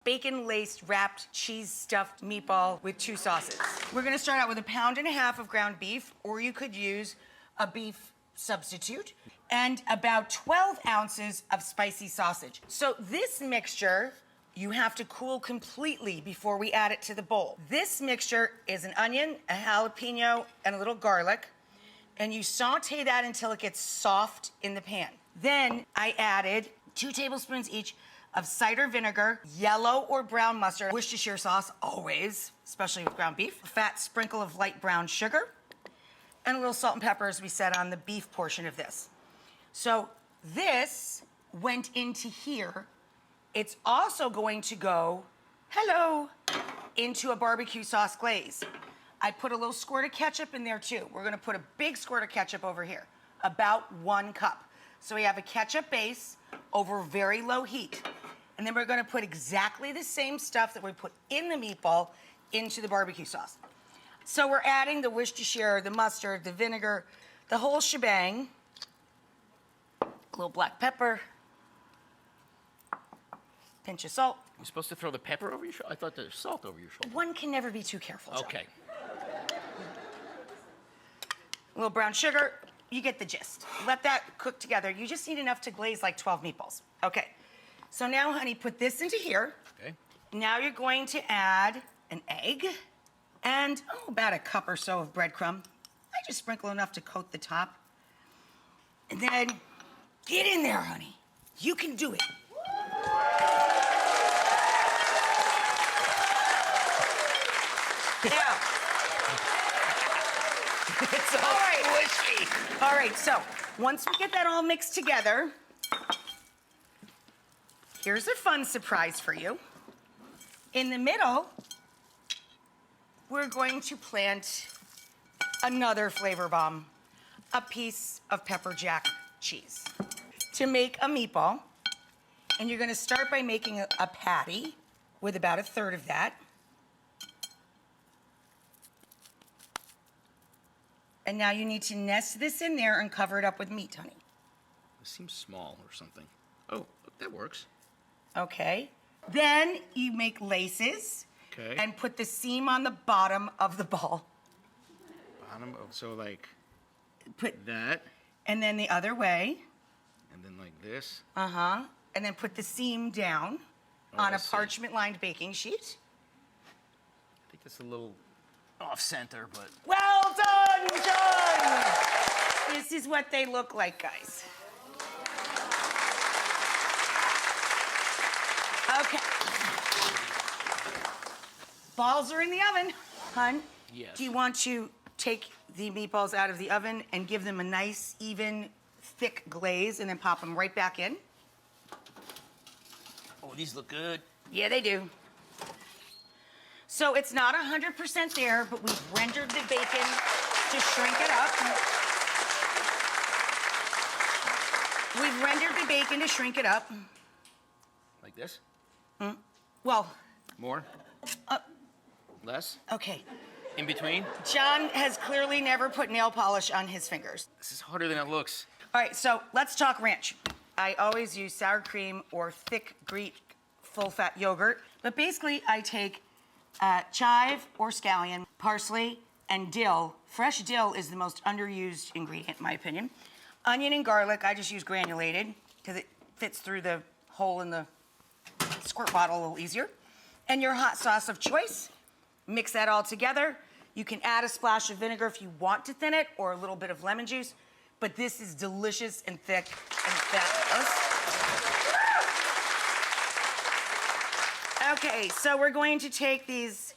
bacon-laced, wrapped, cheese-stuffed meatball with 2 sauces. We're gonna start out with 1.5 pounds of ground beef, or you could use a beef substitute, and about 12 ounces of spicy sausage. So this mixture, you have to cool completely before we add it to the bowl. This mixture is an onion, a jalapeno, and a little garlic, and you saute that until it gets soft in the pan. Then I added 2 tablespoons each of cider vinegar, yellow or brown mustard, Worcestershire sauce, always, especially with ground beef, a fat sprinkle of light brown sugar, and a little salt and pepper, as we said, on the beef portion of this. So this went into here. It's also going to go, hello, into a barbecue sauce glaze. I put a little squirt of ketchup in there too. We're gonna put a big squirt of ketchup over here, about 1 cup. So we have a ketchup base over very low heat. And then we're gonna put exactly the same stuff that we put in the meatball into the barbecue sauce. So we're adding the Worcestershire, the mustard, the vinegar, the whole shebang. A little black pepper. Pinch of salt. You're supposed to throw the pepper over your shoulder? I thought there's salt over your shoulder. One can never be too careful, John. Okay. A little brown sugar. You get the gist. Let that cook together. You just need enough to glaze like 12 meatballs. Okay. So now, honey, put this into here. Okay. Now you're going to add an egg and about a cup or so of breadcrumb. I just sprinkle enough to coat the top. And then get in there, honey. You can do it. Now, It's all squishy. all right, so once we get that all mixed together, here's a fun surprise for you. In the middle, we're going to plant another flavor bomb, a piece of pepper jack cheese. To make a meatball, and you're gonna start by making a patty with about 1/3 of that. And now you need to nest this in there and cover it up with meat, honey. It seems small or something. Oh, that works. Okay. Then you make laces. Okay. And put the seam on the bottom of the ball. Bottom of, so like Put that, and then the other way. and then like this. Uh-huh. And then put the seam down on I a see. parchment-lined baking sheet. I think that's a little off center, but Well done, John! This is what they look like, guys. Okay. Balls are in the oven, hun. Yes. Do you want to take the meatballs out of the oven and give them a nice, even, thick glaze and then pop them right back in? oh, these look good. Yeah, they do. So it's not 100% there, but we've rendered the bacon to shrink it up. We've rendered the bacon to shrink it up. Like this? Well, More? Less? okay. In between? John has clearly never put nail polish on his fingers. This is harder than it looks. All right, so let's talk ranch. I always use sour cream or thick Greek full-fat yogurt. But basically, I take chive or scallion, parsley, and dill. Fresh dill is the most underused ingredient, in my opinion. Onion and garlic, I just use granulated because it fits through the hole in the squirt bottle a little easier. And your hot sauce of choice. Mix that all together. You can add a splash of vinegar if you want to thin it, or a little bit of lemon juice. But this is delicious and thick and fabulous. Okay, so we're going to take these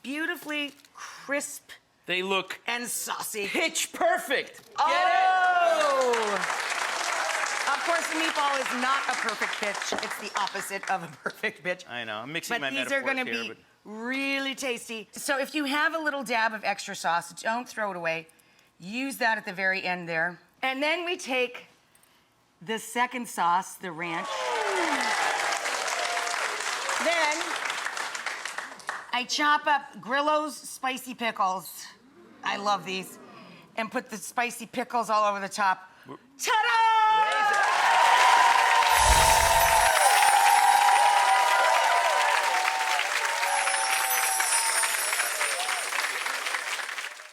beautifully crisp They look and saucy. pitch perfect. Oh! Of course, the meatball is not a perfect pitch. It's the opposite of a perfect pitch. I know, I'm mixing But my these are metaphors gonna here, be really tasty. So if you have a little dab of extra sauce, don't throw it away. Use that at the very end there. And then we take the second sauce, the ranch. Then I chop up Grillo's spicy pickles. I love these. And put the spicy pickles all over the top. Ta-da!